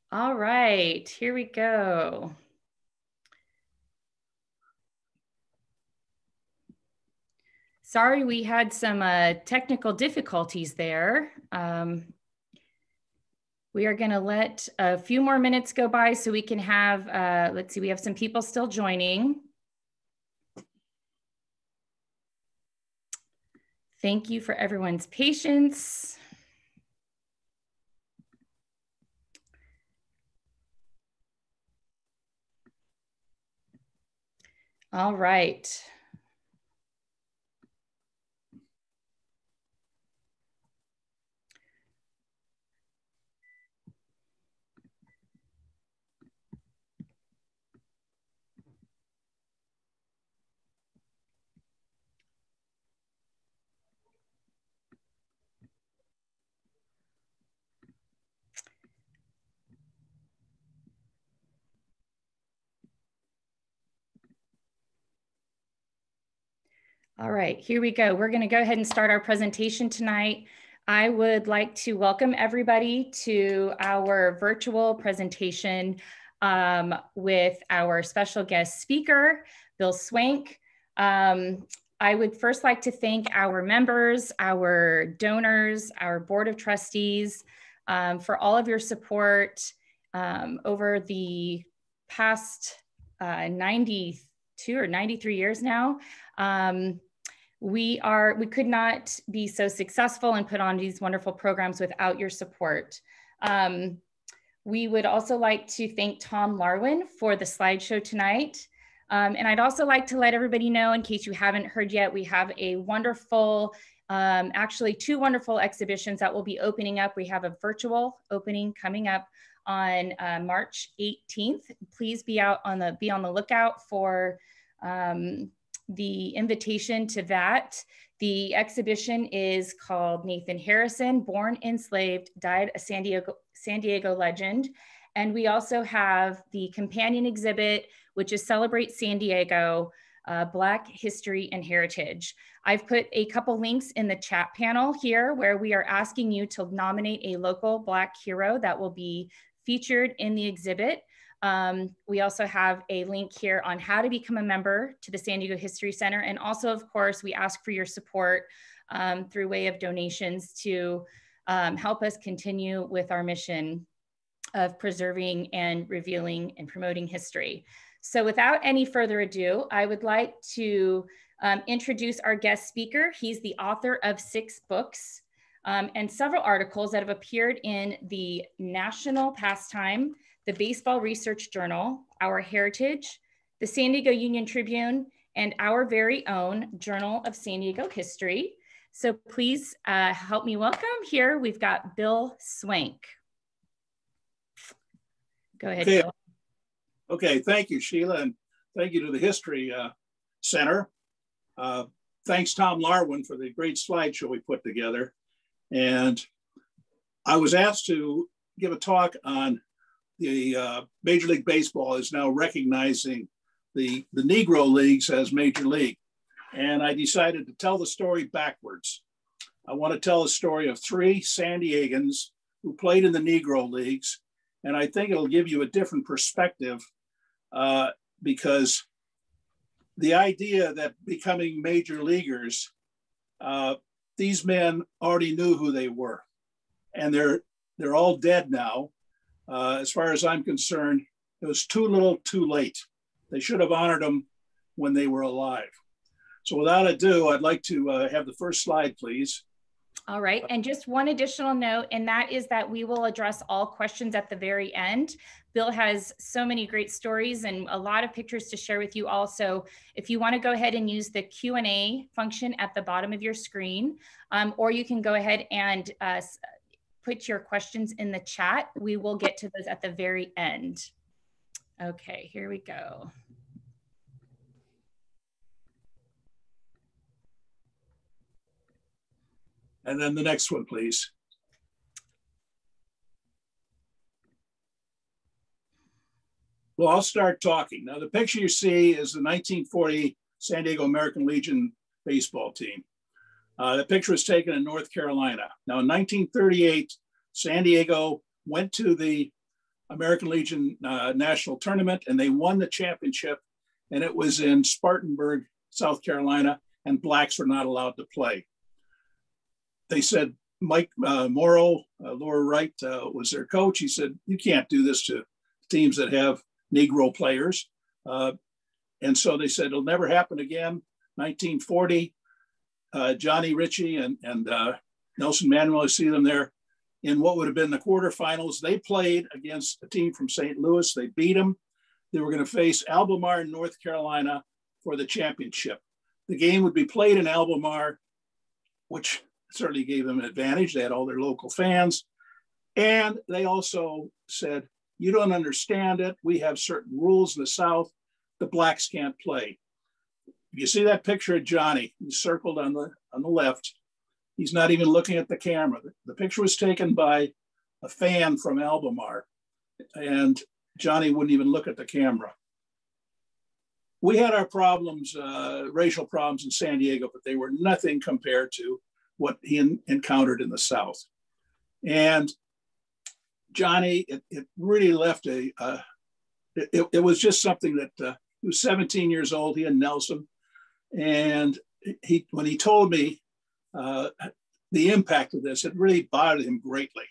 All right, here we go. Sorry, we had some technical difficulties there. We are going to let a few more minutes go by so we can have, let's see, we have some people still joining. Thank you for everyone's patience. All right. All right, here we go. We're going to go ahead and start our presentation tonight. I would like to welcome everybody to our virtual presentation with our special guest speaker, Bill Swank. I would first like to thank our members, our donors, our board of trustees for all of your support over the past 92 or 93 years now. We could not be so successful and put on these wonderful programs without your support. We would also like to thank Tom Larwin for the slideshow tonight. And I'd also like to let everybody know, in case you haven't heard yet, we have a wonderful, actually two wonderful exhibitions that will be opening up. We have a virtual opening coming up on March 18th. Please be on the lookout for the invitation to that. The exhibition is called Nathan Harrison, Born Enslaved, Died a San Diego Legend. And we also have the companion exhibit, which is Celebrate San Diego, Black History and Heritage. I've put a couple links in the chat panel here where we are asking you to nominate a local Black hero that will be featured in the exhibit. We also have a link here on how to become a member to the San Diego History Center. And also, of course, we ask for your support through way of donations to help us continue with our mission of preserving and revealing and promoting history. So without any further ado, I would like to introduce our guest speaker. He's the author of 6 books and several articles that have appeared in the National Pastime, the Baseball Research Journal, Our Heritage, the San Diego Union-Tribune, and our very own Journal of San Diego History. So please help me welcome here. We've got Bill Swank. Go ahead, Okay. Bill. Okay, thank you, Sheila, and thank you to the History Center. Thanks, Tom Larwin, for the great slideshow we put together. And I was asked to give a talk on the Major League Baseball is now recognizing the Negro Leagues as Major League. And I decided to tell the story backwards. I want to tell the story of 3 San Diegans who played in the Negro Leagues. And I think it'll give you a different perspective because the idea that becoming major leaguers, these men already knew who they were. And they're all dead now. As far as I'm concerned, it was too little, too late. They should have honored them when they were alive. So without ado, I'd like to have the first slide, please. All right, and just one additional note, and that is that we will address all questions at the very end. Bill has so many great stories and a lot of pictures to share with you all. So if you want to go ahead and use the Q&A function at the bottom of your screen, or you can go ahead and put your questions in the chat. We will get to those at the very end. Okay, here we go. And then the next one, please. Well, I'll start talking. Now, the picture you see is the 1940 San Diego American Legion baseball team. The picture was taken in North Carolina. Now, in 1938, San Diego went to the American Legion National Tournament, and they won the championship, and it was in Spartanburg, South Carolina, and blacks were not allowed to play. They said, Mike Morrow, lower right, was their coach. He said, you can't do this to teams that have Negro players. And so they said, it'll never happen again. 1940, Johnny Ritchey and Nelson Manuel, I see them there, in what would have been the quarterfinals. They played against a team from St. Louis. They beat them. They were going to face Albemarle in North Carolina for the championship. The game would be played in Albemarle, which certainly gave them an advantage. They had all their local fans. And they also said, you don't understand it. We have certain rules in the South. The blacks can't play. You see that picture of Johnny? He's circled on the left. He's not even looking at the camera. The picture was taken by a fan from Albemarle, and Johnny wouldn't even look at the camera. We had our problems, racial problems in San Diego, but they were nothing compared to what he encountered in the South. And Johnny, it really left it was just something that he was 17 years old, he and Nelson. And when he told me the impact of this, it really bothered him greatly.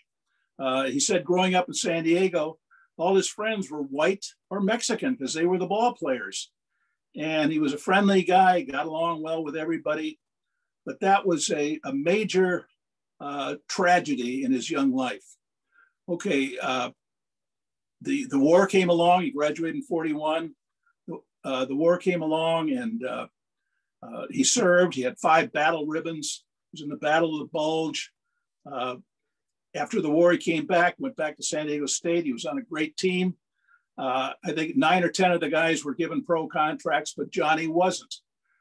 He said growing up in San Diego, all his friends were white or Mexican because they were the ball players. And he was a friendly guy, got along well with everybody. But that was a major tragedy in his young life. Okay, the war came along. He graduated in 41. The war came along, and he served. He had 5 battle ribbons. He was in the Battle of the Bulge. After the war, he came back, went back to San Diego State. He was on a great team. I think 9 or 10 of the guys were given pro contracts, but Johnny wasn't.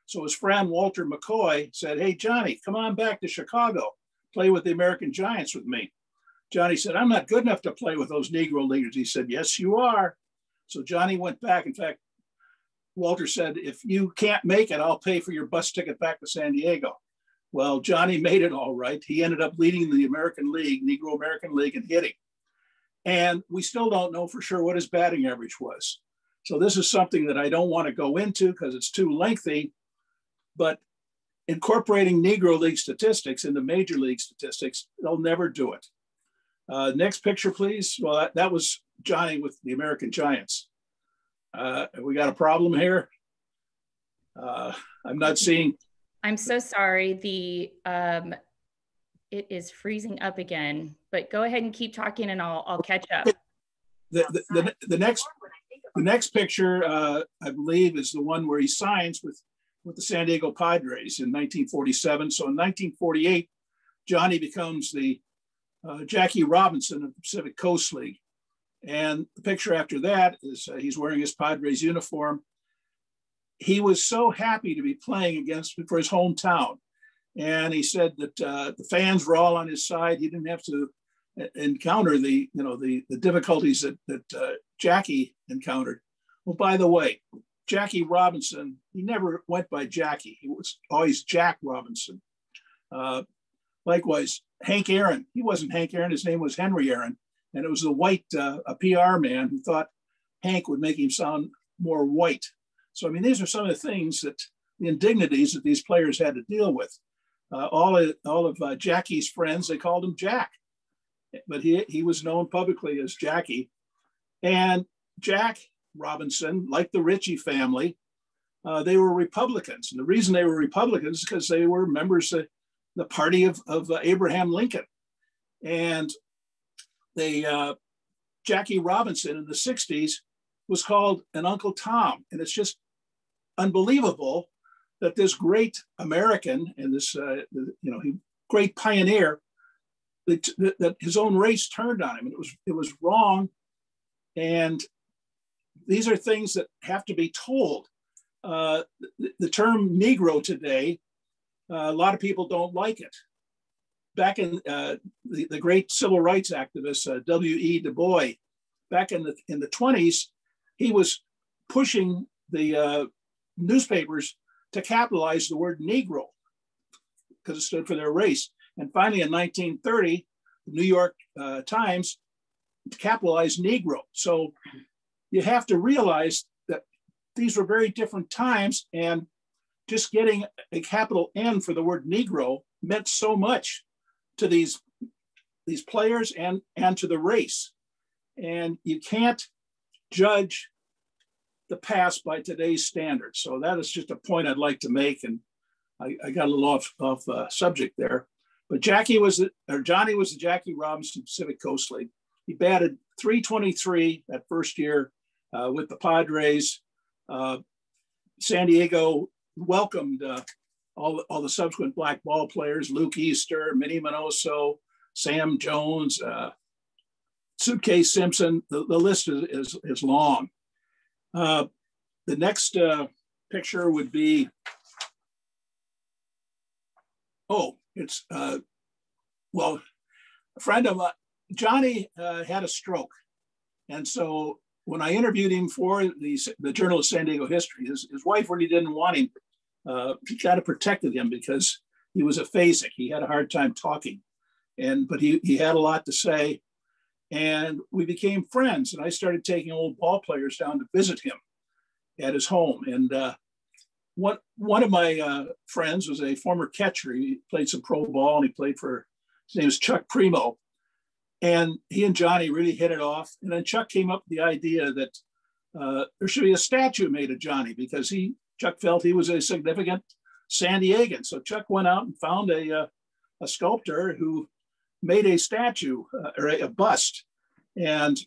So his friend Walter McCoy said, hey, Johnny, come on back to Chicago, play with the American Giants with me. Johnny said, I'm not good enough to play with those Negro Leaguers. He said, yes, you are. So Johnny went back. In fact, Walter said, if you can't make it, I'll pay for your bus ticket back to San Diego. Well, Johnny made it all right. He ended up leading the American League, Negro American League, in hitting. And we still don't know for sure what his batting average was. So this is something that I don't want to go into because it's too lengthy, but incorporating Negro League statistics into Major League statistics, they'll never do it. Next picture, please. Well, that was Johnny with the American Giants. We got a problem here. I'm not seeing. I'm so sorry. It is freezing up again, but go ahead and keep talking and I'll catch up. The next picture, I believe, is the one where he signs with the San Diego Padres in 1947. So in 1948, Johnny becomes the Jackie Robinson of the Pacific Coast League. And the picture after that is he's wearing his Padres uniform. He was so happy to be playing for his hometown. And he said that the fans were all on his side. He didn't have to encounter the difficulties that Jackie encountered. Well, by the way, Jackie Robinson, he never went by Jackie. He was always Jack Robinson. Likewise, Hank Aaron, he wasn't Hank Aaron. His name was Henry Aaron. And it was the white, a PR man who thought Hank would make him sound more white. So, I mean, these are some of the things the indignities that these players had to deal with. All of Jackie's friends, they called him Jack, but he was known publicly as Jackie. And Jack Robinson, like the Ritchey family, they were Republicans. And the reason they were Republicans is because they were members of the party of Abraham Lincoln. And Jackie Robinson in the 60s was called an Uncle Tom. And it's just unbelievable that this great American and this, great pioneer, that his own race turned on him. And it was wrong. And these are things that have to be told. The term Negro today, a lot of people don't like it. Back in the great civil rights activist, W.E. Du Bois, back in the 20s, he was pushing the newspapers to capitalize the word Negro because it stood for their race. And finally, in 1930, the New York Times capitalized Negro. So you have to realize that these were very different times, and just getting a capital N for the word Negro meant so much to these players and to the race. And you can't judge the past by today's standards. So that is just a point I'd like to make. And I got a little off subject there. But Johnny was the Jackie Robinson Pacific Coast League. He batted .323 that first year with the Padres. San Diego welcomed all the subsequent black ball players: Luke Easter, Minnie Minoso, Sam Jones, Suitcase Simpson. The list is long. The next picture would be, well, a friend of mine, Johnny had a stroke. And so when I interviewed him for the Journal of San Diego History, his wife really didn't want him. She kind of protected him because he was aphasic. He had a hard time talking, but he had a lot to say. And we became friends, and I started taking old ball players down to visit him at his home. And one of my friends was a former catcher. He played some pro ball, and he played his name was Chuck Primo. And he and Johnny really hit it off. And then Chuck came up with the idea that there should be a statue made of Johnny, because Chuck felt he was a significant San Diegan. So Chuck went out and found a sculptor who made a statue or a bust. And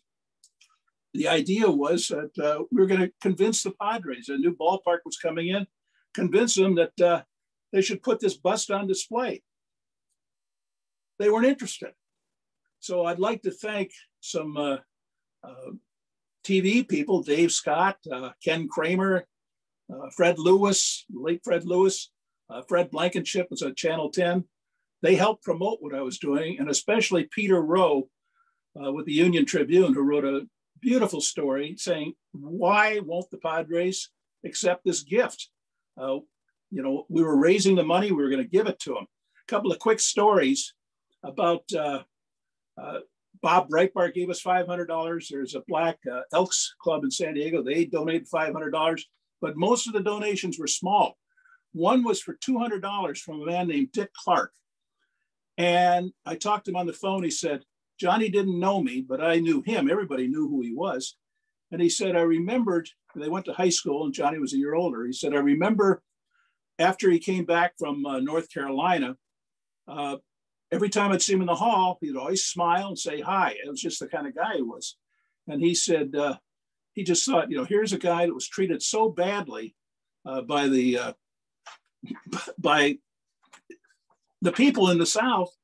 the idea was that we were going to convince the Padres, a new ballpark was coming in, convince them that they should put this bust on display. They weren't interested. So I'd like to thank some TV people: Dave Scott, Ken Kramer, Fred Lewis, late Fred Lewis, Fred Blankenship was on Channel 10. They helped promote what I was doing, and especially Peter Rowe with the Union-Tribune, who wrote a beautiful story saying, why won't the Padres accept this gift? We were raising the money, we were going to give it to them. A couple of quick stories about Bob Breitbart gave us $500. There's a Black Elks Club in San Diego. They donated $500, but most of the donations were small. One was for $200 from a man named Dick Clark. And I talked to him on the phone. He said, Johnny didn't know me, but I knew him. Everybody knew who he was. And he said, I remembered, they went to high school and Johnny was a year older. He said, I remember after he came back from North Carolina, every time I'd see him in the hall, he'd always smile and say hi. It was just the kind of guy he was. And he said, he just thought, here's a guy that was treated so badly by the people in the South.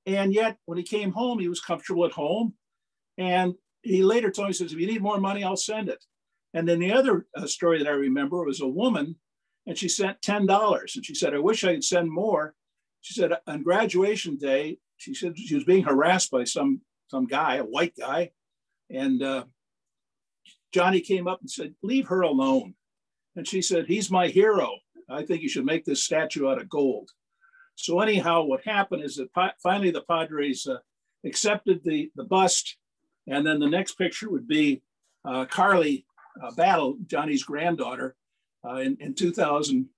And yet when he came home, he was comfortable at home. And he later told me, he says, if you need more money, I'll send it. And then the other story that I remember was a woman, and she sent $10. And she said, I wish I could send more. She said on graduation day, she said she was being harassed by some guy, a white guy. And Johnny came up and said, leave her alone. And she said, he's my hero. I think you should make this statue out of gold. So anyhow, what happened is that finally the Padres accepted the bust. And then the next picture would be Carly Battle, Johnny's granddaughter, in 2000.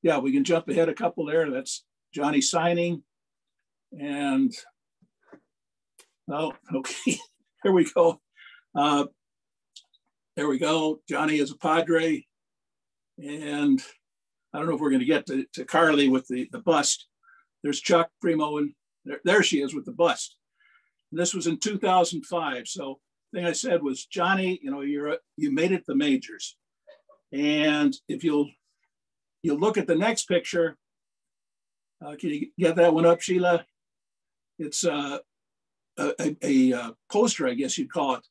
Yeah, we can jump ahead a couple there. That's Johnny signing. And, okay, here we go. There we go. Johnny is a Padre. And I don't know if we're going to get to Carly with the bust. There's Chuck Primo, and there she is with the bust. And this was in 2005. So the thing I said was, Johnny, you made it to the majors. And if you'll look at the next picture, can you get that one up, Sheila? It's a poster, I guess you'd call it,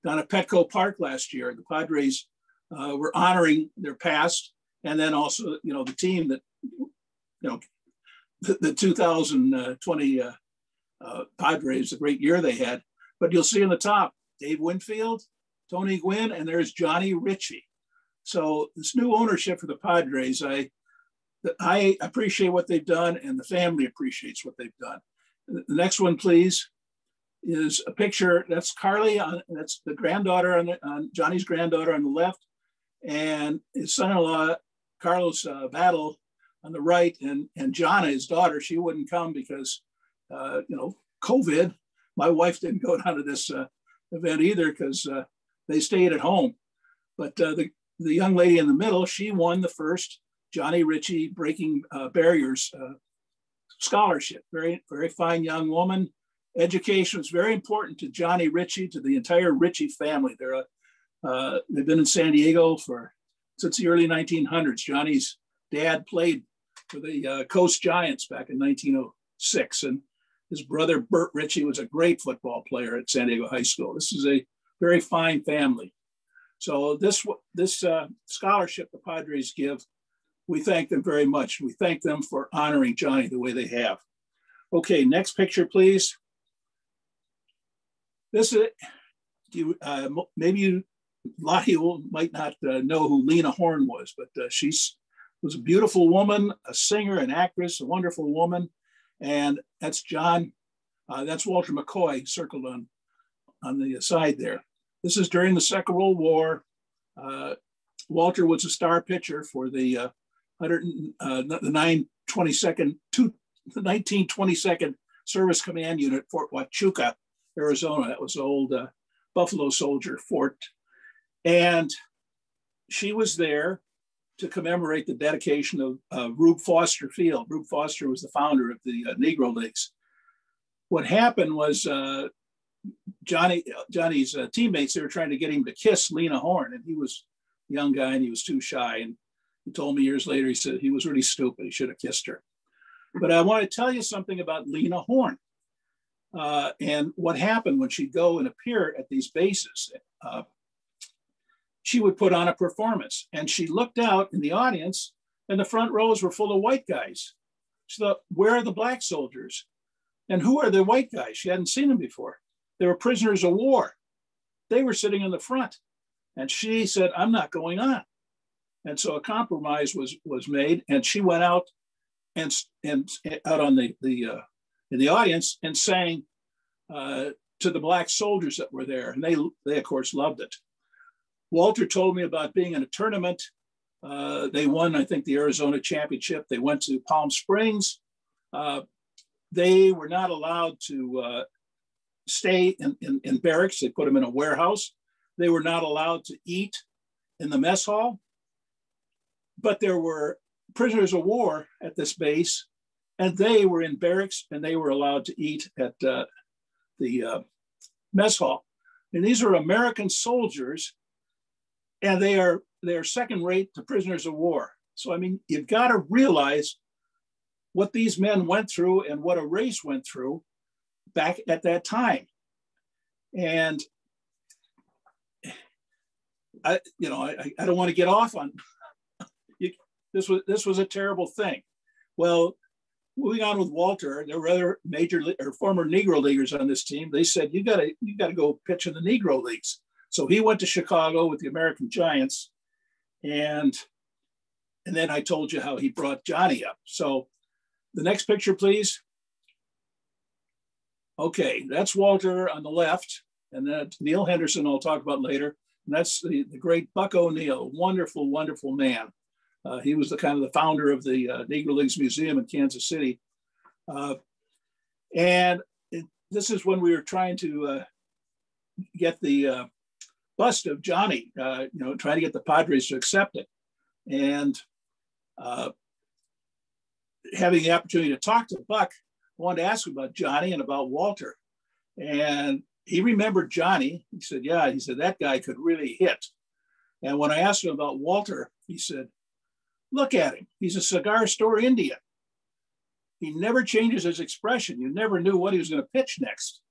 down at Petco Park last year. The Padres were honoring their past, and then also, the team that, the 2020 Padres, a great year they had. But you'll see on the top, Dave Winfield, Tony Gwynn, and there's Johnny Ritchey. So this new ownership for the Padres, I appreciate what they've done, and the family appreciates what they've done. The next one, please. is a picture. That's Carly. That's the granddaughter on Johnny's granddaughter on the left, and his son-in-law Carlos Battle on the right, and Jonna, his daughter. She wouldn't come because COVID. My wife didn't go down to this event either because they stayed at home. But the young lady in the middle, she won the first Johnny Ritchey Breaking Barriers scholarship. Very, very fine young woman. Education was very important to Johnny Ritchey, to the entire Ritchey family. They've been in San Diego since the early 1900s. Johnny's dad played for the Coast Giants back in 1906, and his brother Bert Ritchey was a great football player at San Diego High School. This is a very fine family. So this scholarship the Padres give, we thank them very much. We thank them for honoring Johnny the way they have. Okay, next picture, please. This is maybe a lot of you might not know who Lena Horne was, but she was a beautiful woman, a singer, an actress, a wonderful woman. And that's that's Walter McCoy circled on the side there. This is during the Second World War. Walter was a star pitcher for the 1922nd Service Command Unit, Fort Huachuca, Arizona. That was the old Buffalo Soldier Fort. And she was there to commemorate the dedication of Rube Foster Field. Rube Foster was the founder of the Negro Leagues. What happened was Johnny's teammates, they were trying to get him to kiss Lena Horne, and he was a young guy and he was too shy. And he told me years later, he said he was really stupid. He should have kissed her. But I want to tell you something about Lena Horne and what happened when she'd go and appear at these bases. She would put on a performance, and she looked out in the audience, and the front rows were full of white guys. She thought, where are the black soldiers? And who are the white guys? She hadn't seen them before. They were prisoners of war. They were sitting in the front. And she said, I'm not going on. And so a compromise was made, and she went out and out on in the audience and sang to the black soldiers that were there. And they of course loved it. Walter told me about being in a tournament. They won, I think, the Arizona Championship. They went to Palm Springs. They were not allowed to stay in barracks. They put them in a warehouse. They were not allowed to eat in the mess hall. But there were prisoners of war at this base, and they were in barracks, and they were allowed to eat at the mess hall. And these are American soldiers, and they are second rate to prisoners of war. So, I mean, you've got to realize what these men went through and what a race went through back at that time. And I don't want to get off on this was a terrible thing. Well, moving on with Walter, there were other former Negro Leaguers on this team. They said, you got to go pitch in the Negro Leagues. So he went to Chicago with the American Giants, and then I told you how he brought Johnny up. So the next picture, please. Okay, that's Walter on the left, and then Neale Henderson I'll talk about later. And that's the great Buck O'Neil, wonderful, wonderful man. He was the founder of the Negro Leagues Museum in Kansas City. This is when we were trying to get the bust of Johnny, trying to get the Padres to accept it. And having the opportunity to talk to Buck, I wanted to ask him about Johnny and about Walter. And he remembered Johnny. He said, yeah, he said, that guy could really hit. And when I asked him about Walter, he said, look at him. He's a cigar store Indian. He never changes his expression. You never knew what he was going to pitch next.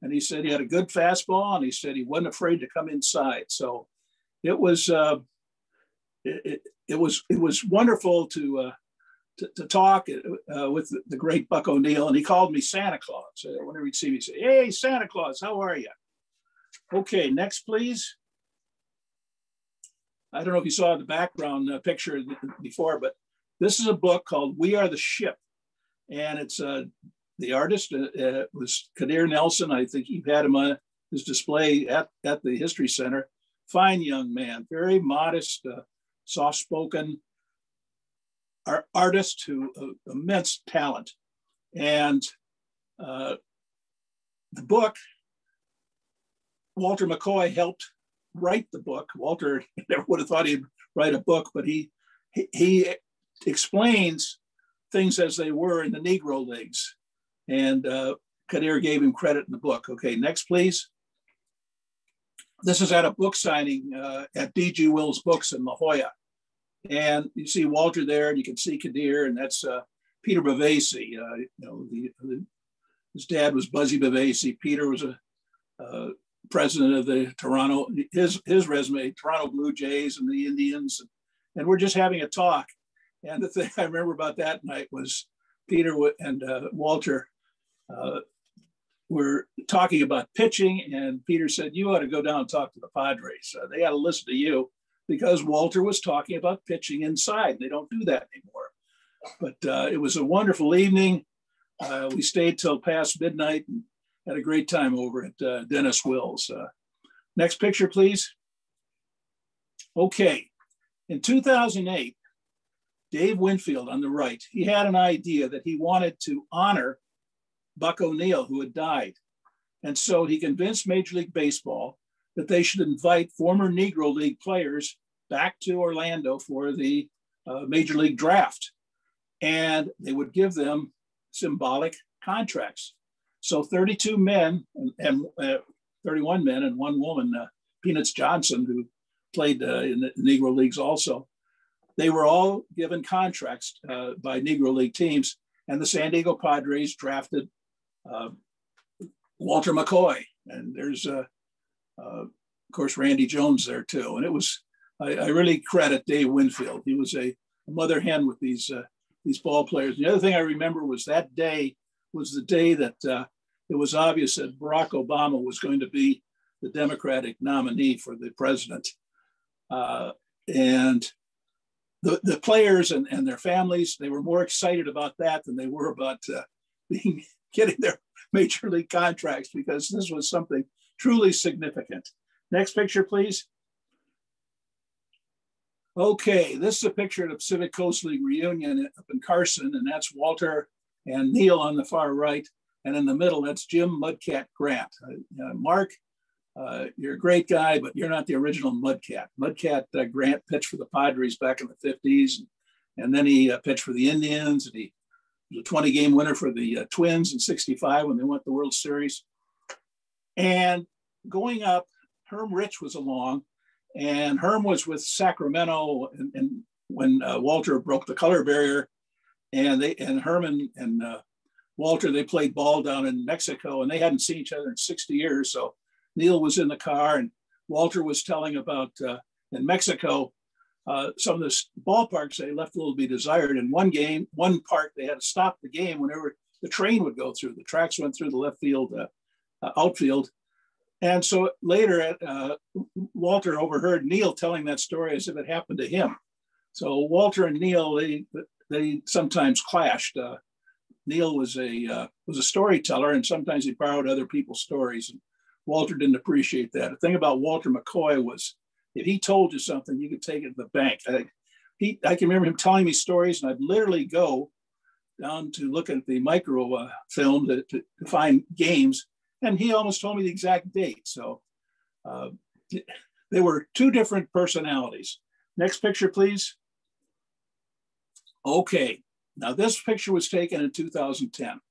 And he said he had a good fastball, and he said he wasn't afraid to come inside. So it was wonderful to talk with the great Buck O'Neil, and he called me Santa Claus. Whenever he'd see me, he'd say, "Hey, Santa Claus, how are you?" Okay, next, please. I don't know if you saw the background picture before, but this is a book called "We Are the Ship," and it's the the artist was Kadir Nelson. I think you had him on his display at the History Center. Fine young man, very modest, soft-spoken artist who immense talent. And the book, Walter McCoy helped write the book. Walter never would have thought he'd write a book, but he explains things as they were in the Negro Leagues. And Kadir gave him credit in the book. Okay, next, please. This is at a book signing at D.G. Will's Books in La Jolla. And you see Walter there, and you can see Kadir, and that's Peter Bavasi. His dad was Buzzy Bavasi. Peter was a president of the Toronto, his resume, Toronto Blue Jays and the Indians. And we're just having a talk. And the thing I remember about that night was Peter and Walter were talking about pitching, and Peter said, you ought to go down and talk to the Padres. They ought to listen to you, because Walter was talking about pitching inside. They don't do that anymore. But it was a wonderful evening. We stayed till past midnight and had a great time over at Dennis Will's. Next picture, please. Okay, in 2008, Dave Winfield on the right, he had an idea that he wanted to honor Buck O'Neil, who had died. And so he convinced Major League Baseball that they should invite former Negro League players back to Orlando for the Major League draft. And they would give them symbolic contracts. So 32 men and 31 men and one woman, Peanuts Johnson, who played in the Negro Leagues also, they were all given contracts by Negro League teams. And the San Diego Padres drafted Walter McCoy. And there's, of course, Randy Jones there too. And it was, I really credit Dave Winfield. He was a mother hen with these ball players. The other thing I remember was that day was the day that it was obvious that Barack Obama was going to be the Democratic nominee for the president. And the players and their families, they were more excited about that than they were about getting their Major League contracts, because this was something truly significant. Next picture, please. Okay, this is a picture of the Pacific Coast League reunion up in Carson, and that's Walter and Neale on the far right. And in the middle, that's Jim Mudcat Grant. Mark, you're a great guy, but you're not the original Mudcat. Mudcat Grant pitched for the Padres back in the 50s, and then he pitched for the Indians, and he was a 20-game winner for the Twins in '65 when they won the World Series. And going up, Herm Rich was along, and Herm was with Sacramento, and when Walter broke the color barrier, and Herman and Walter, they played ball down in Mexico, and they hadn't seen each other in 60 years. So Neale was in the car, and Walter was telling about in Mexico, some of the ballparks, they left a little to be desired. In one park, they had to stop the game whenever the train would go through. The tracks went through the left field, outfield. And so later, Walter overheard Neale telling that story as if it happened to him. So Walter and Neale, they sometimes clashed. Neale was a storyteller, and sometimes he borrowed other people's stories. And Walter didn't appreciate that. The thing about Walter McCoy was, if he told you something, you could take it to the bank. I can remember him telling me stories, and I'd literally go down to look at the micro film to find games, and he almost told me the exact date. So they were two different personalities. Next picture, please. Okay, now this picture was taken in 2010.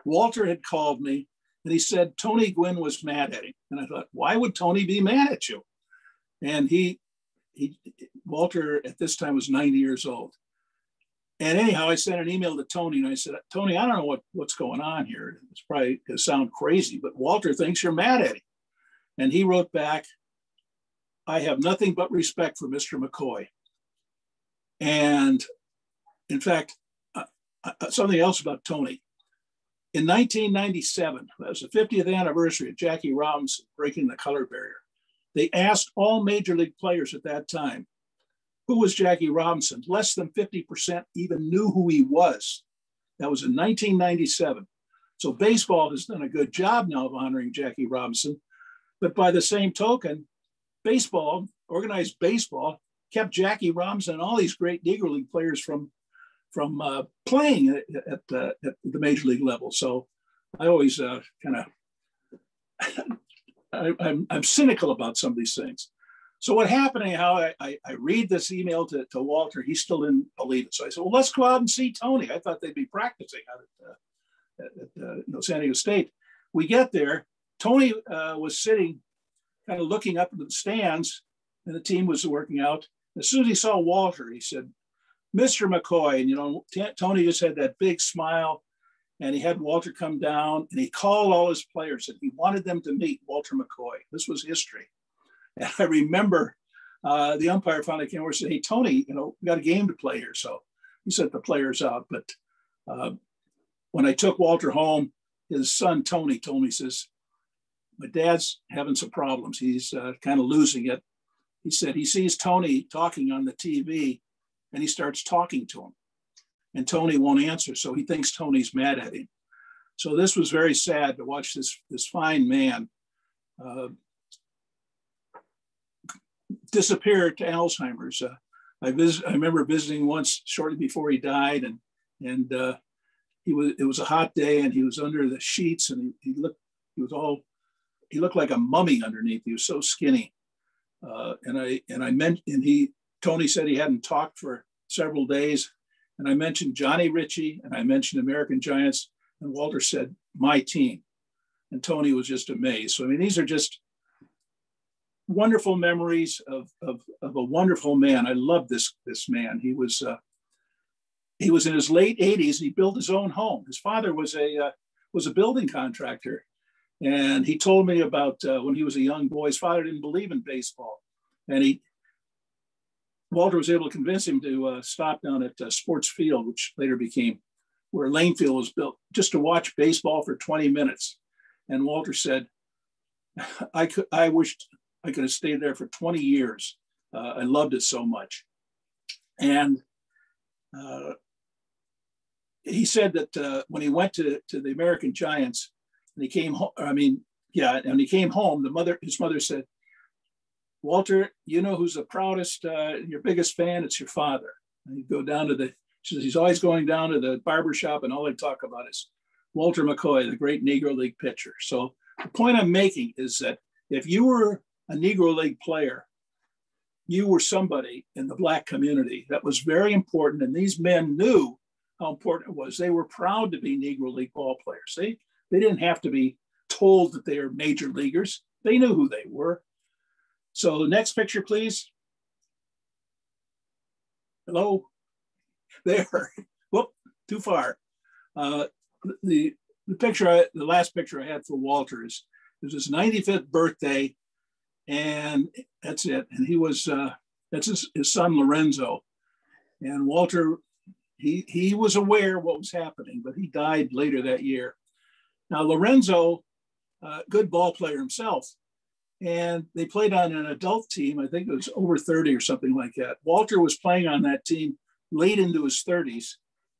Walter had called me, and he said Tony Gwynn was mad at him. And I thought, why would Tony be mad at you? And Walter at this time was 90 years old. And anyhow, I sent an email to Tony, and I said, Tony, I don't know what's going on here. It's probably going to sound crazy, but Walter thinks you're mad at him. And he wrote back, I have nothing but respect for Mr. McCoy. And in fact, something else about Tony. In 1997, that was the 50th anniversary of Jackie Robinson breaking the color barrier. They asked all major league players at that time, who was Jackie Robinson? Less than 50% even knew who he was. That was in 1997. So baseball has done a good job now of honoring Jackie Robinson. But by the same token, baseball, organized baseball, kept Jackie Robinson and all these great Negro League players from playing at the major league level. So I always I'm cynical about some of these things. So what happened, how I read this email to Walter, he still didn't believe it. So I said, well, let's go out and see Tony. I thought they'd be practicing out at San Diego State. We get there. Tony was sitting kind of looking up into the stands, and the team was working out. As soon as he saw Walter, he said, Mr. McCoy. And, Tony just had that big smile, and he had Walter come down, and he called all his players, and he wanted them to meet Walter McCoy. This was history. And I remember the umpire finally came over and said, hey, Tony, we got a game to play here. So he sent the players out. But when I took Walter home, his son, Tony, told me, he says, my dad's having some problems. He's kind of losing it. He said he sees Tony talking on the TV, and he starts talking to him. And Tony won't answer, so he thinks Tony's mad at him. So this was very sad to watch this fine man disappear to Alzheimer's. I remember visiting once shortly before he died, and it was a hot day, and he was under the sheets, and he looked like a mummy underneath. He was so skinny. Tony said he hadn't talked for several days. And I mentioned Johnny Ritchey, and I mentioned American Giants, and Walter said, my team. And Tony was just amazed. So, I mean, these are just wonderful memories of a wonderful man. I love this man. He was in his late 80s. He built his own home. His father was a building contractor. And he told me about when he was a young boy, his father didn't believe in baseball. And Walter was able to convince him to stop down at Sports Field, which later became where Lane Field was built, just to watch baseball for 20 minutes. And Walter said, I wished I could have stayed there for 20 years. I loved it so much. And he said that when he went to the American Giants, and he came home, and he came home, his mother said, Walter, you know who's the proudest, your biggest fan? It's your father. And he'd go down to she says, he's always going down to the barber shop, and all they talk about is Walter McCoy, the great Negro League pitcher. So the point I'm making is that if you were a Negro League player, you were somebody in the Black community. That was very important. And these men knew how important it was. They were proud to be Negro League ball players. They didn't have to be told that they are major leaguers. They knew who they were. So the next picture, please. Hello? There. Whoop, too far. The last picture I had for Walter is his 95th birthday, and that's it. And he was, that's his son, Lorenzo. And Walter, he was aware of what was happening, but he died later that year. Now, Lorenzo, good ball player himself, and they played on an adult team. I think it was over 30 or something like that. Walter was playing on that team late into his 30s,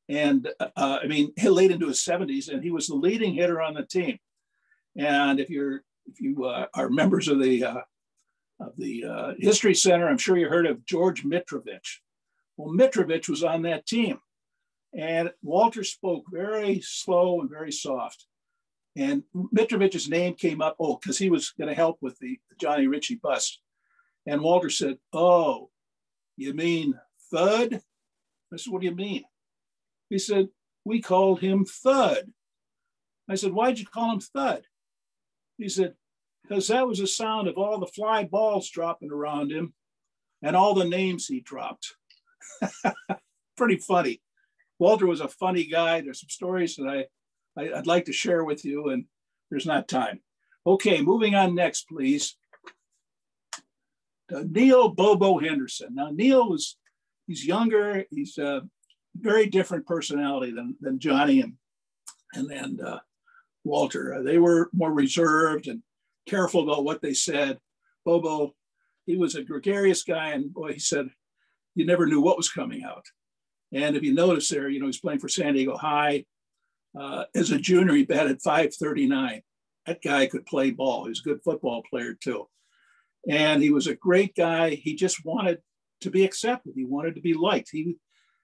and late into his 70s, and he was the leading hitter on the team. And if you are members of the History Center, I'm sure you heard of George Mitrovich. Well, Mitrovich was on that team, and Walter spoke very slow and very soft. And Mitrovich's name came up, because he was going to help with the Johnny Ritchie bust. And Walter said, oh, you mean Thud? I said, what do you mean? He said, we called him Thud. I said, why'd you call him Thud? He said, because that was the sound of all the fly balls dropping around him and all the names he dropped. Pretty funny. Walter was a funny guy. There's some stories that I'd like to share with you, and there's not time. Okay, moving on next, please. Neale Bobo Henderson. Now, Neale he's younger. He's a very different personality than Johnny and Walter. They were more reserved and careful about what they said. Bobo, he was a gregarious guy, and boy, he said, you never knew what was coming out. And if you notice there, he's playing for San Diego High. As a junior, he batted .539. That guy could play ball. He was a good football player too. And he was a great guy. He just wanted to be accepted. He wanted to be liked. He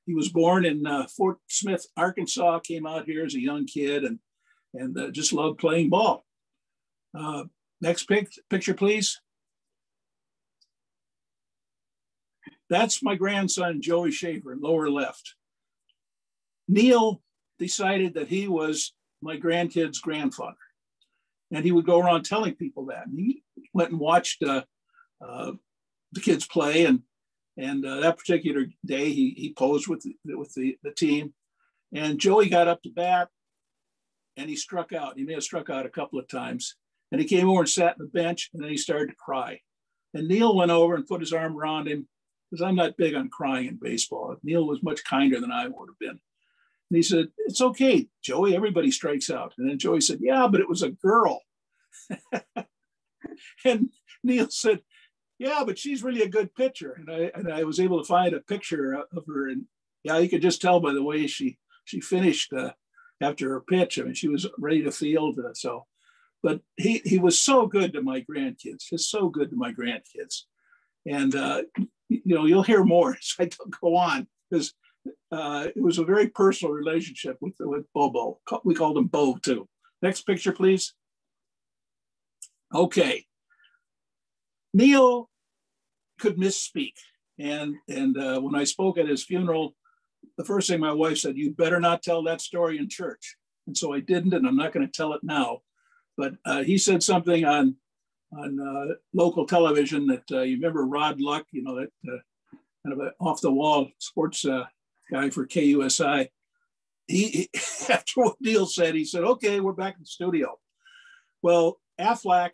was born in Fort Smith, Arkansas, came out here as a young kid and just loved playing ball. Next picture, please. That's my grandson, Joey Schaefer, lower left. Neale decided that he was my grandkid's grandfather. And he would go around telling people that. And he went and watched the kids play. And that particular day, he posed with the team. And Joey got up to bat and he struck out. He may have struck out a couple of times. And he came over and sat on the bench and then he started to cry. And Neale went over and put his arm around him, because I'm not big on crying in baseball. Neale was much kinder than I would have been. And he said, "It's okay, Joey, everybody strikes out." And then Joey said, "Yeah, but it was a girl." And Neale said, "Yeah, but she's really a good pitcher." And I was able to find a picture of her. And yeah, you could just tell by the way she finished after her pitch. I mean, she was ready to field. But he was so good to my grandkids, just so good to my grandkids. And, you'll hear more as I go on, because it was a very personal relationship with Bobo. We called him Bo too. Next picture, please. Okay. Neale could misspeak. And when I spoke at his funeral, the first thing my wife said, "You better not tell that story in church." And so I didn't, and I'm not going to tell it now. But he said something on local television that you remember Rod Luck, that kind of an off-the-wall sports guy for KUSI. He after what Neale said, he said, "Okay, we're back in the studio." Well, Aflac,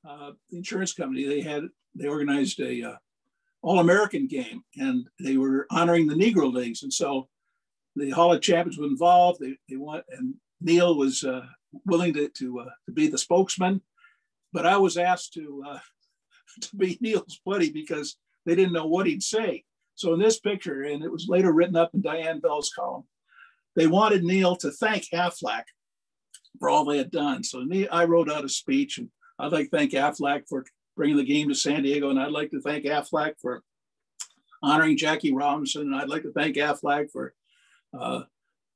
the insurance company, they organized a All-American game, and they were honoring the Negro Leagues, and so the Hall of Champions was involved. They want, and Neale was willing to be the spokesman, but I was asked to be Neale's buddy because they didn't know what he'd say. So in this picture, and it was later written up in Diane Bell's column, they wanted Neale to thank Aflac for all they had done. So I wrote out a speech, and I'd like to thank Aflac for bringing the game to San Diego, and I'd like to thank Aflac for honoring Jackie Robinson, and I'd like to thank Aflac for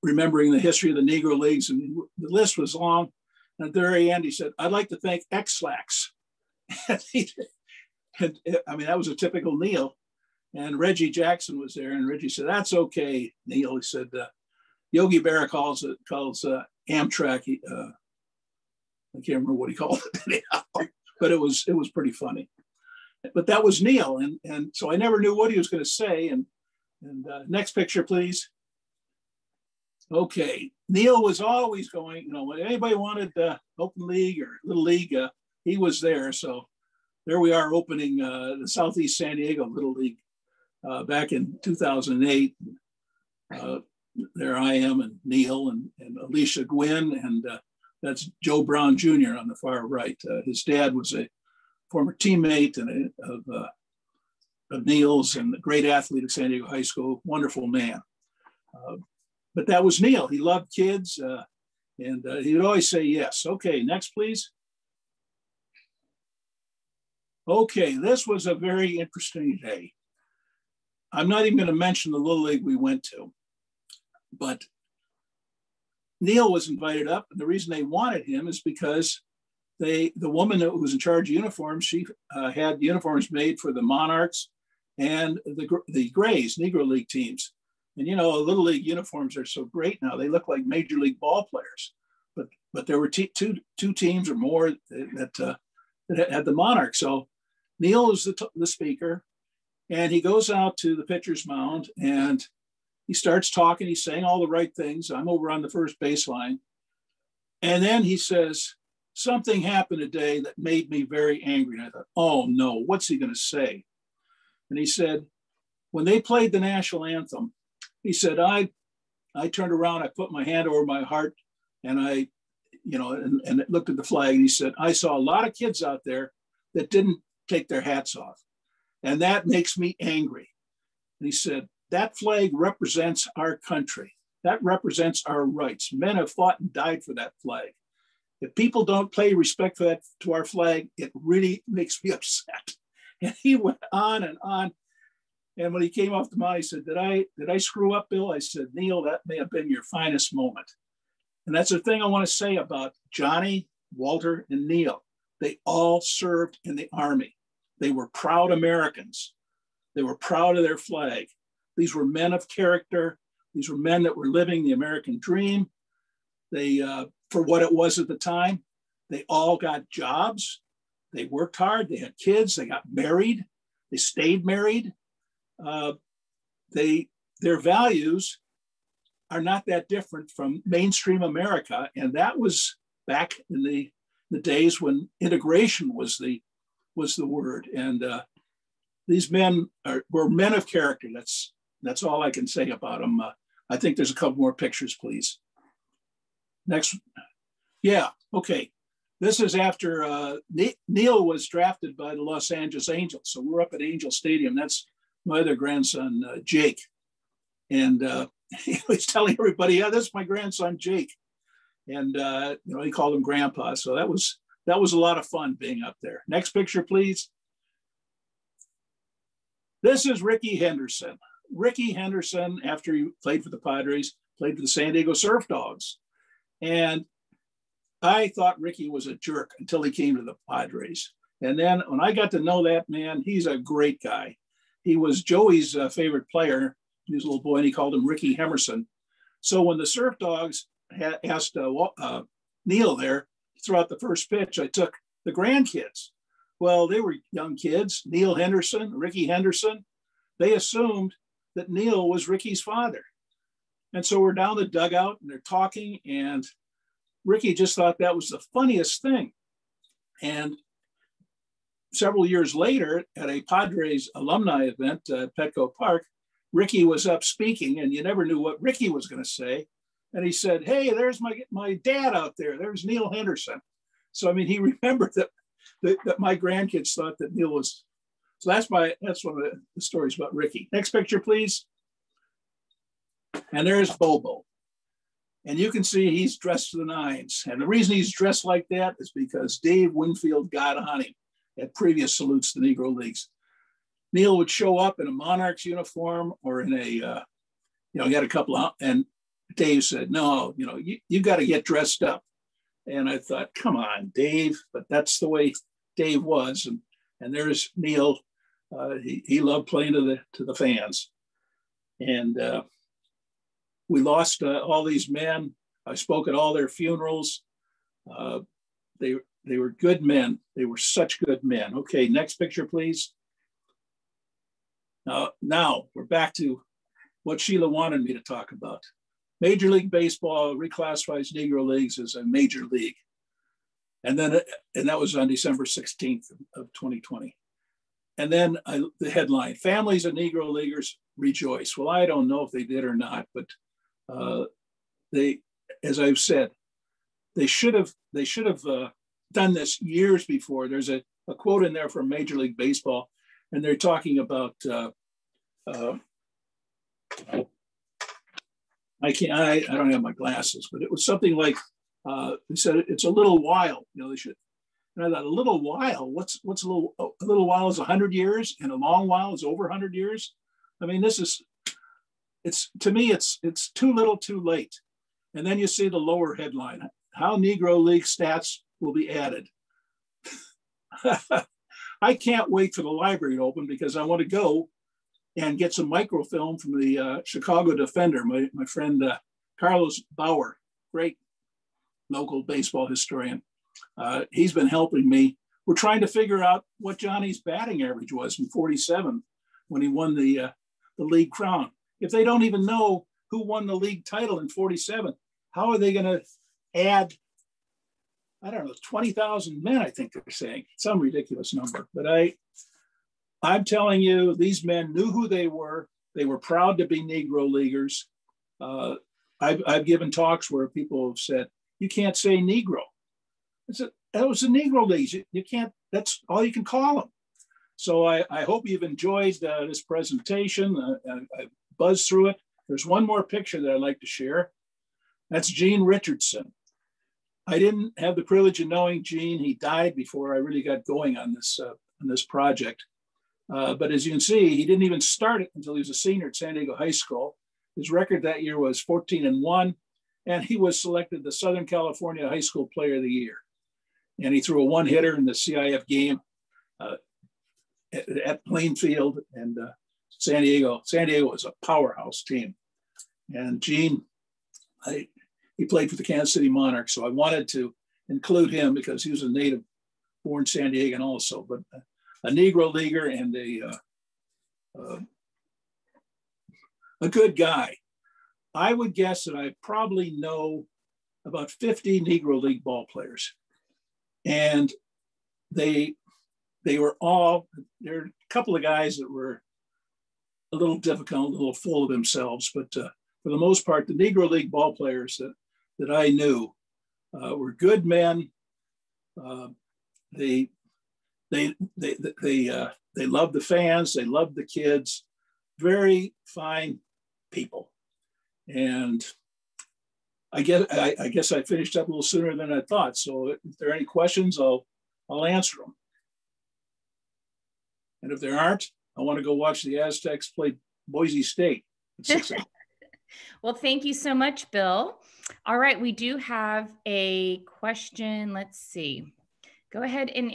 remembering the history of the Negro Leagues. And the list was long. And at the very end, he said, "I'd like to thank X-Lax." And I mean, that was a typical Neale. And Reggie Jackson was there. And Reggie said, "That's okay, Neale." He said, Yogi Berra calls Amtrak. I can't remember what he called it, but it was pretty funny. But that was Neale. And so I never knew what he was going to say. And next picture, please. Okay, Neale was always going, when anybody wanted open league or little league, he was there. So there we are opening the Southeast San Diego Little League back in 2008. There I am and Neale and Alicia Gwynn, and that's Joe Brown Jr. on the far right. His dad was a former teammate of Neale's and a great athlete at San Diego High School, wonderful man. But that was Neale. He loved kids, and he would always say yes. Okay, next, please. Okay, this was a very interesting day. I'm not even going to mention the Little League we went to, but Neale was invited up, and the reason they wanted him is because the woman who was in charge of uniforms, she had uniforms made for the Monarchs and the Grays, Negro League teams. And Little League uniforms are so great now; they look like Major League ball players. But there were two teams or more that had the Monarchs. So Neale is the speaker, and he goes out to the pitcher's mound and he starts talking. He's saying all the right things. I'm over on the first baseline, and then he says, "Something happened today that made me very angry." And I thought, "Oh no, what's he going to say?" And he said, "When they played the national anthem," he said, I turned around, I put my hand over my heart, and I looked at the flag, and he said, "I saw a lot of kids out there that didn't take their hats off, and that makes me angry." And he said, "That flag represents our country. That represents our rights. Men have fought and died for that flag. If people don't pay respect for that to our flag, it really makes me upset. And he went on and on. And when he came off the mound, he said, did I screw up, Bill? I said, Neale, that may have been your finest moment. And that's the thing I want to say about Johnny, Walter, and Neale. They all served in the Army. They were proud Americans. They were proud of their flag. These were men of character. These were men that were living the American dream. They, for what it was at the time, they all got jobs. They worked hard. They had kids. They got married. They stayed married. Their values are not that different from mainstream America. And that was back in the days when integration was the word. And these men were men of character. That's all I can say about them. I think there's a couple more pictures, please. Next. Yeah, okay. This is after Neale was drafted by the Los Angeles Angels. So we're up at Angel Stadium. That's my other grandson, Jake. And he was telling everybody, yeah, that's my grandson, Jake. And he called him Grandpa. So that was a lot of fun being up there. Next picture, please. This is Rickey Henderson. Rickey Henderson, after he played for the Padres, played for the San Diego Surf Dogs. And I thought Rickey was a jerk until he came to the Padres. And then when I got to know that man, he's a great guy. He was Joey's favorite player. He was a little boy, and he called him Rickey Henderson. So when the Surf Dogs asked Neale there to throw out the first pitch, I took the grandkids. Well, they were young kids, Neale Henderson, Rickey Henderson. They assumed that Neale was Rickey's father. And so we're down the dugout and they're talking, and Rickey just thought that was the funniest thing. And several years later at a Padres alumni event at Petco Park, Rickey was up speaking, and you never knew what Rickey was going to say. And he said, hey, there's my dad out there. There's Neale Henderson. So, I mean, he remembered that my grandkids thought that Neale was. So that's one of the stories about Rickey. Next picture, please. And there's Bobo. And you can see he's dressed to the nines. And the reason he's dressed like that is because Dave Winfield got on him at previous salutes to the Negro Leagues. Neale would show up in a Monarchs uniform or in a, he had a couple of, and Dave said, no, you got to get dressed up. And I thought, come on, Dave, but that's the way Dave was. And there's Neale. He loved playing to the fans. And we lost all these men. I spoke at all their funerals. They were good men. They were such good men. Okay, next picture, please. Now we're back to what Sheila wanted me to talk about. Major League Baseball reclassifies Negro Leagues as a major league. And that was on December 16th of 2020. And then the headline, families of Negro Leaguers rejoice. Well, I don't know if they did or not, but they, as I've said, they should have done this years before. There's a quote in there from Major League Baseball, and they're talking about, I don't have my glasses, but it was something like, they said it's a little while, they should. And I thought, a little while, what's a little while is 100 years, and a long while is over 100 years. I mean, to me, it's too little too late. And then you see the lower headline, how Negro League stats will be added. I can't wait for the library to open because I want to go and get some microfilm from the Chicago Defender, my friend Carlos Bauer, great local baseball historian. He's been helping me. We're trying to figure out what Johnny's batting average was in 47 when he won the league crown. If they don't even know who won the league title in 47, how are they going to add, I don't know, 20,000 men, I think they're saying, some ridiculous number. But I'm telling you, these men knew who they were. They were proud to be Negro Leaguers. I've given talks where people have said, you can't say Negro. That was the Negro Leagues. You can't, that's all you can call them. So I hope you've enjoyed this presentation. I buzzed through it. There's one more picture that I'd like to share. That's Gene Richardson. I didn't have the privilege of knowing Gene. He died before I really got going on this project. But as you can see, he didn't even start it until he was a senior at San Diego High School. His record that year was 14-1, and he was selected the Southern California High School Player of the Year. And he threw a one-hitter in the CIF game at Plainfield, and San Diego was a powerhouse team. And Gene, he played for the Kansas City Monarchs, so I wanted to include him because he was a native-born San Diegan also, but a Negro Leaguer and a good guy. I would guess that I probably know about 50 Negro League ball players. And there are a couple of guys that were a little difficult, a little full of themselves, but for the most part, the Negro League ball players that I knew were good men. They loved the fans, they loved the kids, very fine people. And I guess I finished up a little sooner than I thought. So if there are any questions, I'll answer them. And if there aren't, I want to go watch the Aztecs play Boise State at 6 o'clock. Well, thank you so much, Bill. All right, we do have a question. Let's see. Go ahead and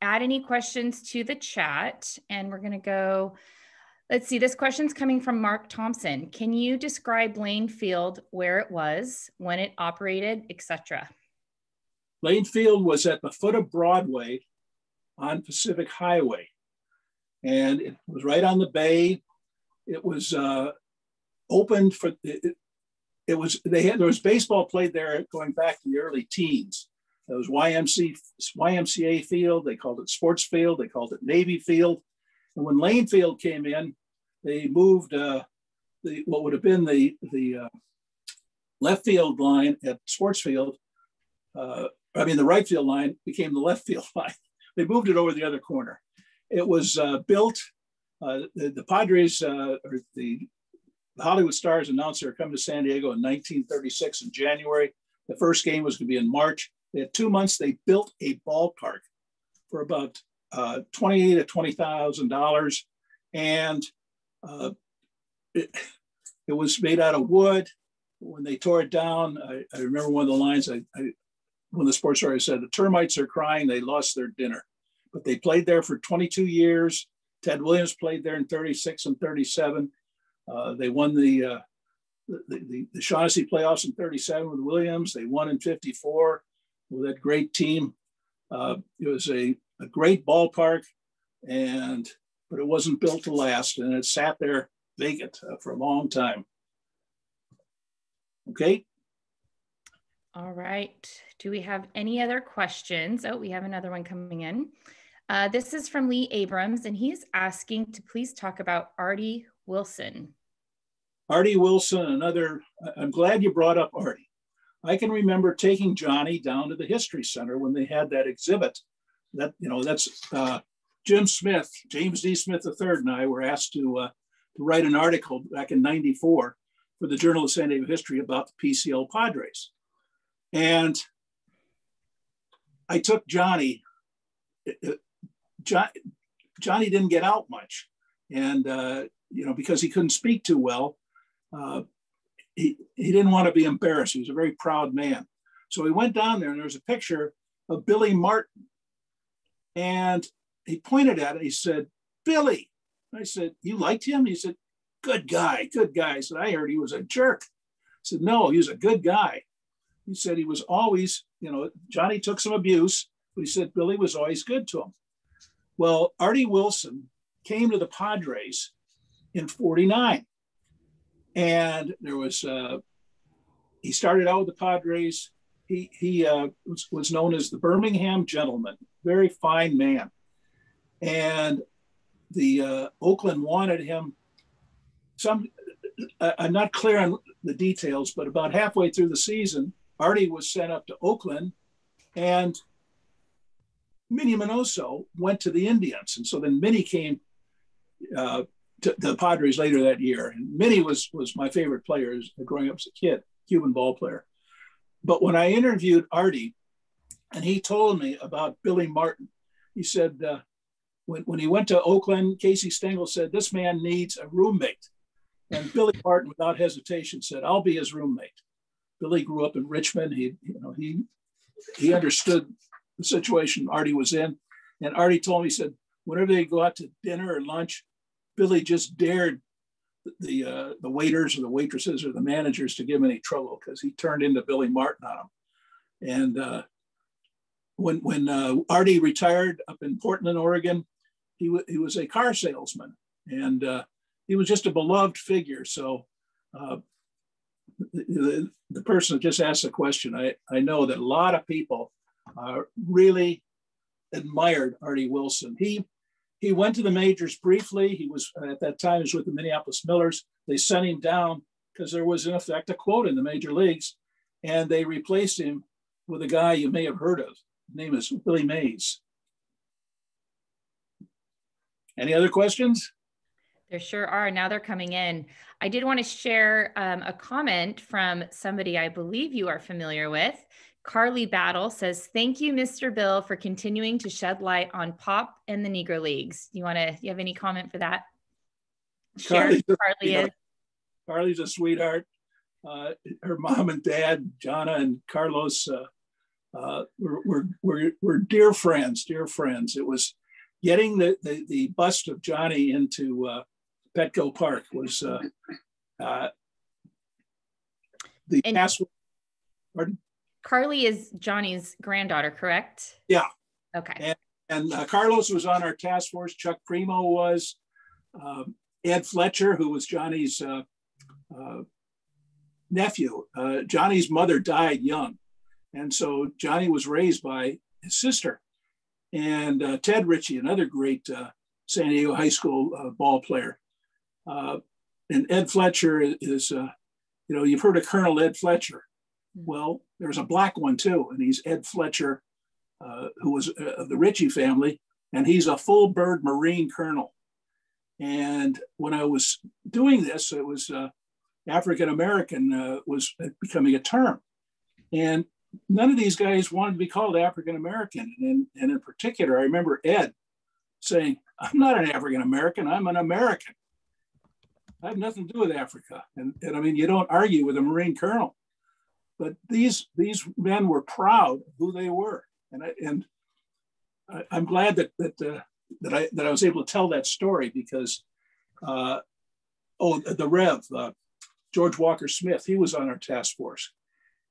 add any questions to the chat. And we're going to go, let's see, this question's coming from Mark Thompson. Can you describe Lane Field, where it was, when it operated, etc.? Lane Field was at the foot of Broadway on Pacific Highway. And it was right on the bay. It was opened for, there was baseball played there going back to the early teens. There was YMCA field, they called it Sports Field, they called it Navy Field. And when Lane Field came in, they moved what would have been the left field line at Sports Field. The right field line became the left field line. They moved it over the other corner. It was built, the Padres, or the Hollywood Stars announced they were coming to San Diego in 1936 in January. The first game was going to be in March. They had 2 months. They built a ballpark for about $20,000 to $20,000, and it was made out of wood. When they tore it down, I remember one of the lines. When the sports writer said, "The termites are crying. They lost their dinner." But they played there for 22 years. Ted Williams played there in 36 and 37. They won the Shaughnessy playoffs in 37 with Williams. They won in 54 with that great team. It was a great ballpark, but it wasn't built to last, and it sat there vacant for a long time. Okay. All right. Do we have any other questions? Oh, we have another one coming in. This is from Lee Abrams, and he's asking to please talk about Artie Wilson. Artie Wilson, I'm glad you brought up Artie. I can remember taking Johnny down to the History Center when they had that exhibit. That's Jim Smith, James D. Smith III, and I were asked to write an article back in '94 for the Journal of San Diego History about the PCL Padres. And I took Johnny. Johnny didn't get out much, and because he couldn't speak too well, he didn't want to be embarrassed. He was a very proud man. So he went down there, and there was a picture of Billy Martin, and he pointed at it. He said, "Billy." I said, "You liked him?" He said, "Good guy, good guy." I said, "I heard he was a jerk." I said, "No, he was a good guy." He said he was always, Johnny took some abuse, but he said Billy was always good to him. Well, Artie Wilson came to the Padres in '49. And there was, he started out with the Padres. He was known as the Birmingham Gentleman, very fine man. And the Oakland wanted him. I'm not clear on the details, but about halfway through the season, Artie was sent up to Oakland, and Minnie Minoso went to the Indians. And so then Minnie came to the Padres later that year. And Minnie was my favorite player growing up as a kid, Cuban ball player. But when I interviewed Artie, and he told me about Billy Martin, he said, when he went to Oakland, Casey Stengel said, this man needs a roommate. And Billy Martin, without hesitation, said, I'll be his roommate. Billy grew up in Richmond. He understood the situation Artie was in. And Artie told me, he said, whenever they go out to dinner or lunch, Billy just dared the waiters or the waitresses or the managers to give him any trouble, because he turned into Billy Martin on them. And when Artie retired up in Portland, Oregon, he was a car salesman, and he was just a beloved figure. So the person that just asked the question, I know that a lot of people really admired Artie Wilson. He went to the majors briefly. He was, at that time, he was with the Minneapolis Millers. They sent him down because there was, in effect, a quota in the major leagues, and they replaced him with a guy you may have heard of. His name is Willie Mays. Any other questions? There sure are. Now they're coming in. I did want to share a comment from somebody I believe you are familiar with. Carly Battle says, thank you, Mr. Bill, for continuing to shed light on Pop and the Negro Leagues. You have any comment for that? Carly's a sweetheart. Her mom and dad, Jana and Carlos, were dear friends, It was getting the bust of Johnny into Petco Park was the password. Pardon? Carly is Johnny's granddaughter, correct? Yeah. Okay. And Carlos was on our task force. Chuck Primo was. Ed Fletcher, who was Johnny's nephew. Johnny's mother died young. And so Johnny was raised by his sister. And Ted Ritchey, another great San Diego high school ball player. And Ed Fletcher is, you've heard of Colonel Ed Fletcher. Well, there's a black one too, and he's Ed Fletcher, who was of the Ritchey family, and he's a full bird Marine colonel. And when I was doing this, it was African-American was becoming a term. And none of these guys wanted to be called African-American. And in particular, I remember Ed saying, I'm not an African-American, I'm an American. I have nothing to do with Africa. And I mean, you don't argue with a Marine colonel. But these men were proud of who they were. And I'm glad that I was able to tell that story, because, the Rev, George Walker Smith, he was on our task force.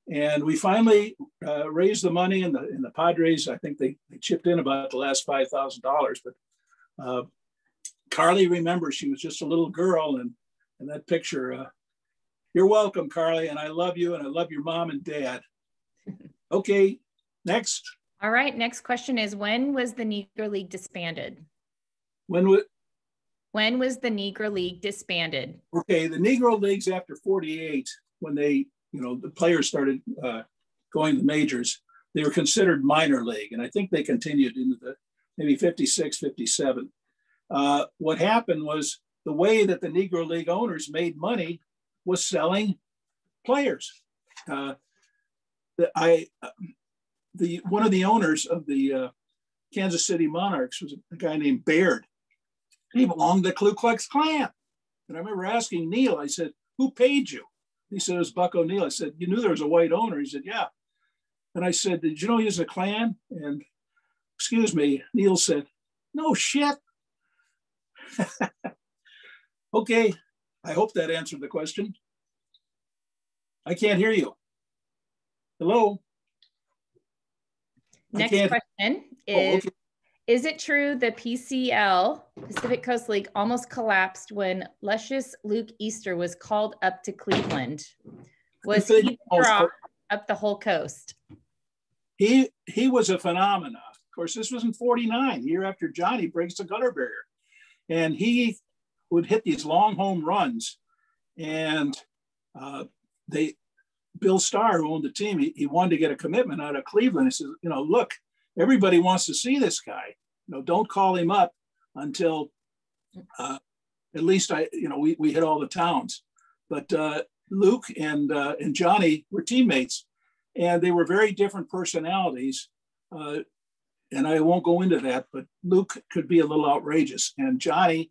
And we finally raised the money, and the Padres, I think they chipped in about the last $5,000. But Carly remembers she was just a little girl, and that picture, you're welcome, Carly, and I love you, and I love your mom and dad. Okay, next. All right, next question is, when was the Negro League disbanded? When was the Negro League disbanded? Okay, the Negro Leagues after 48, when they, the players started going to the majors, they were considered minor league. And I think they continued into the maybe 56, 57. What happened was the way that the Negro League owners made money was selling players. One of the owners of the Kansas City Monarchs was a guy named Baird. He belonged to the Ku Klux Klan. And I remember asking Neale, I said, who paid you? He said, it was Buck O'Neill. I said, you knew there was a white owner? He said, yeah. And I said, did you know he was a Klan? And excuse me, Neale said, no shit. Okay, I hope that answered the question. I can't hear you. Hello? Next question is, is it true the PCL, Pacific Coast League, almost collapsed when luscious Luke Easter was called up to Cleveland? Was he the draw up the whole coast? He was a phenomenon. Of course, this was in 49, the year after Johnny breaks the gutter barrier. And he would hit these long home runs. And Bill Starr, who owned the team, he wanted to get a commitment out of Cleveland. He says, look, everybody wants to see this guy. Don't call him up until at least we hit all the towns. But Luke and Johnny were teammates, and they were very different personalities. And I won't go into that, but Luke could be a little outrageous. And Johnny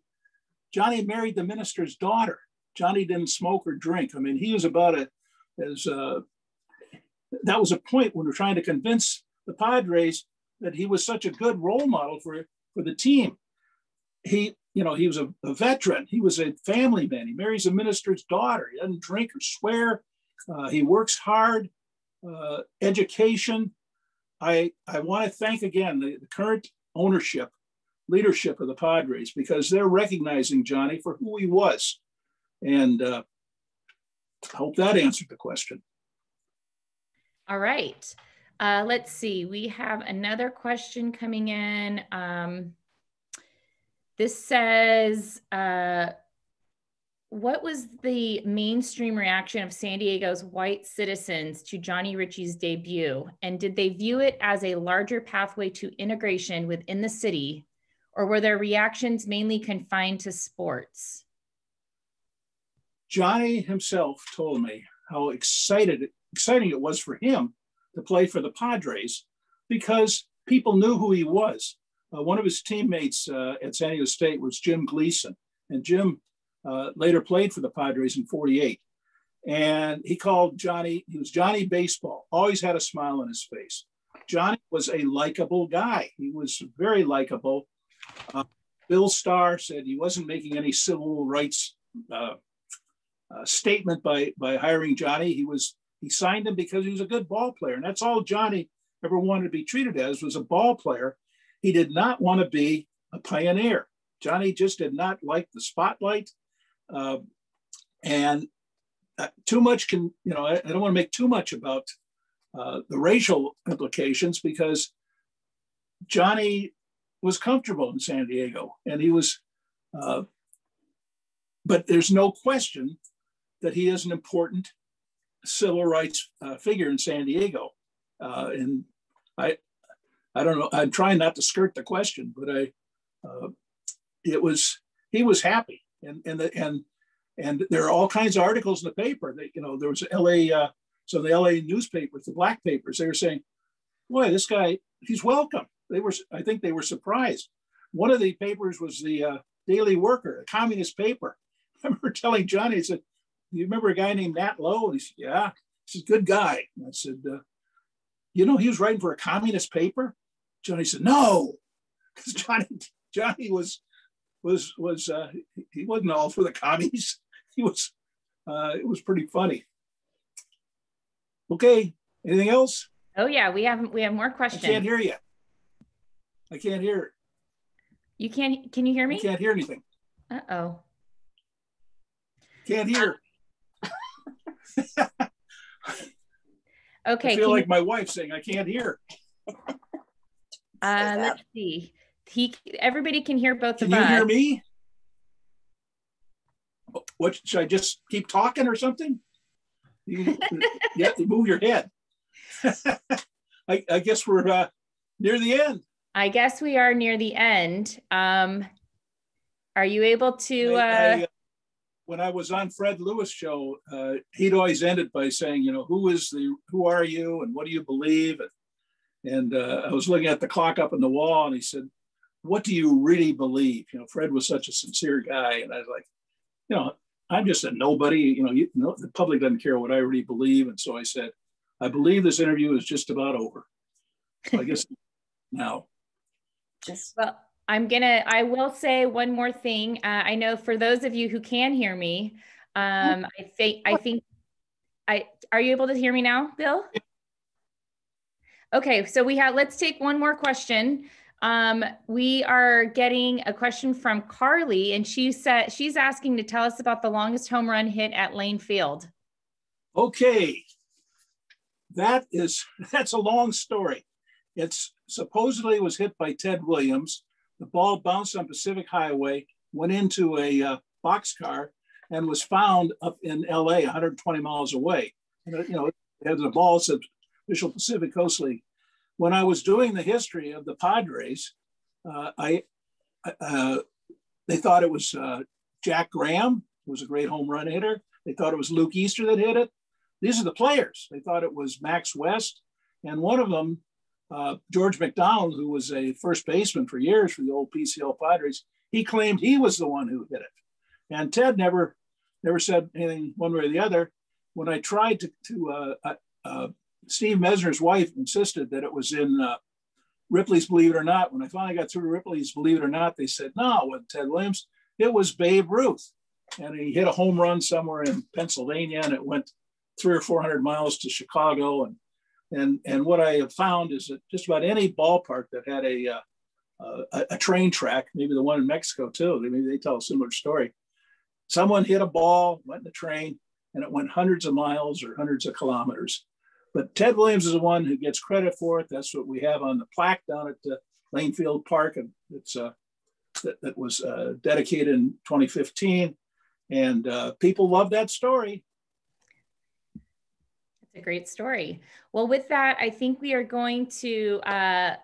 married the minister's daughter. Johnny didn't smoke or drink. I mean, he was that was a point when we were trying to convince the Padres that he was such a good role model for the team. He was a veteran. He was a family man. He marries a minister's daughter. He doesn't drink or swear. He works hard. Education. I want to thank again the current leadership of the Padres, because they're recognizing Johnny for who he was. And I hope that answered the question. All right. Let's see. We have another question coming in. This says, what was the mainstream reaction of San Diego's white citizens to Johnny Ritchie's debut? And did they view it as a larger pathway to integration within the city, or were their reactions mainly confined to sports? Johnny himself told me how exciting it was for him to play for the Padres, because people knew who he was. One of his teammates at San Diego State was Jim Gleason, and Jim later played for the Padres in '48. And he called Johnny, he was Johnny Baseball, always had a smile on his face. Johnny was a likable guy. He was very likable. Bill Starr said he wasn't making any civil rights statement by hiring Johnny. He signed him because he was a good ball player. And that's all Johnny ever wanted to be treated as, was a ball player. He did not want to be a pioneer. Johnny just did not like the spotlight. And too much I don't want to make too much about the racial implications, because Johnny was comfortable in San Diego, and he was, but there's no question that he is an important civil rights figure in San Diego. And I don't know, I'm trying not to skirt the question, but he was happy. And there are all kinds of articles in the paper that, there was some of the LA newspapers, the black papers, they were saying, boy, this guy, he's welcome. I think they were surprised. One of the papers was the Daily Worker, a communist paper. I remember telling Johnny, I said, do you remember a guy named Nat Lowe? And he said, yeah, he's a good guy. And I said, he was writing for a communist paper? Johnny said, no, because Johnny was he wasn't all for the commies. He was, it was pretty funny. Okay, anything else? Oh yeah, we have more questions. I can't hear you. I can't hear. You can't, can you hear me? I can't hear anything. Uh-oh. Can't hear. Okay. I feel like my wife saying I can't hear. Let's see. Everybody can hear both of us. Can you hear me? What, should I just keep talking or something? You have to move your head. I guess we're near the end. I guess we are near the end. Are you able to? When I was on Fred Lewis' show, he'd always ended by saying, who are you and what do you believe? And I was looking at the clock up on the wall, and he said, what do you really believe? Fred was such a sincere guy. And I was like, I'm just a nobody, the public doesn't care what I really believe. And so I said, I believe this interview is just about over. So I guess now. Well, I will say one more thing. I know for those of you who can hear me, are you able to hear me now, Bill? Okay, so let's take one more question. We are getting a question from Carly, and she's asking to tell us about the longest home run hit at Lane Field. Okay, that's a long story. It's supposedly was hit by Ted Williams. The ball bounced on Pacific Highway, went into a boxcar, and was found up in LA, 120 miles away. As a ball said, official Pacific Coast League. When I was doing the history of the Padres, they thought it was Jack Graham was a great home run hitter. They thought it was Luke Easter that hit it. These are the players. They thought it was Max West. And one of them, George McDonald, who was a first baseman for years for the old PCL Padres, he claimed he was the one who hit it. And Ted never said anything one way or the other. When I tried to Steve Mesner's wife insisted that it was in Ripley's Believe It or Not. When I finally got through to Ripley's Believe It or Not, they said, no, it wasn't Ted Williams. It was Babe Ruth. And he hit a home run somewhere in Pennsylvania, and it went 300 or 400 miles to Chicago. And what I have found is that just about any ballpark that had a train track, maybe the one in Mexico too, maybe they tell a similar story. Someone hit a ball, went in the train, and it went hundreds of miles or hundreds of kilometers. But Ted Williams is the one who gets credit for it. That's what we have on the plaque down at Lanefield Park. And it's that was dedicated in 2015. And people love that story. It's a great story. Well, with that, I think we are going to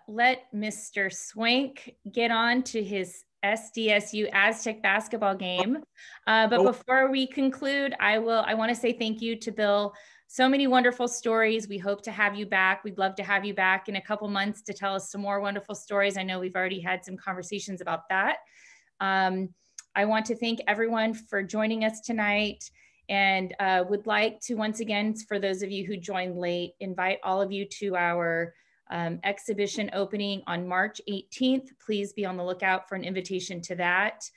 let Mr. Swank get on to his SDSU Aztec basketball game. But before we conclude, I want to say thank you to Bill. So many wonderful stories. We hope to have you back. We'd love to have you back in a couple months to tell us some more wonderful stories. I know we've already had some conversations about that. I want to thank everyone for joining us tonight, and would like to once again, for those of you who joined late, invite all of you to our exhibition opening on March 18th. Please be on the lookout for an invitation to that.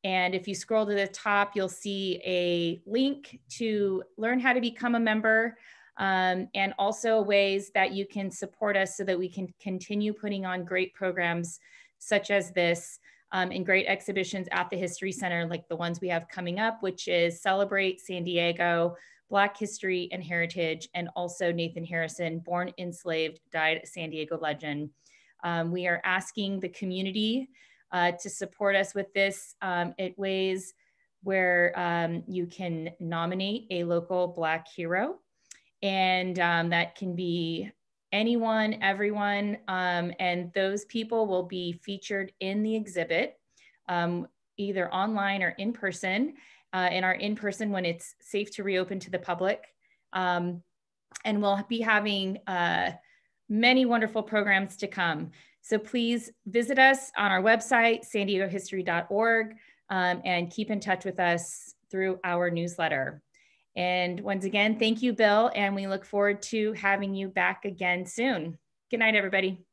And if you scroll to the top, you'll see a link to learn how to become a member, and also ways that you can support us so that we can continue putting on great programs such as this, and great exhibitions at the History Center, like the ones we have coming up, which is Celebrate San Diego, Black History and Heritage, and also Nathan Harrison, born enslaved, died San Diego legend. We are asking the community to support us with this. It ways where you can nominate a local Black hero, and that can be anyone, everyone, and those people will be featured in the exhibit, either online or in person, and are in person when it's safe to reopen to the public. And we'll be having many wonderful programs to come. So please visit us on our website, sandiegohistory.org, and keep in touch with us through our newsletter. And once again, thank you, Bill, and we look forward to having you back again soon. Good night, everybody.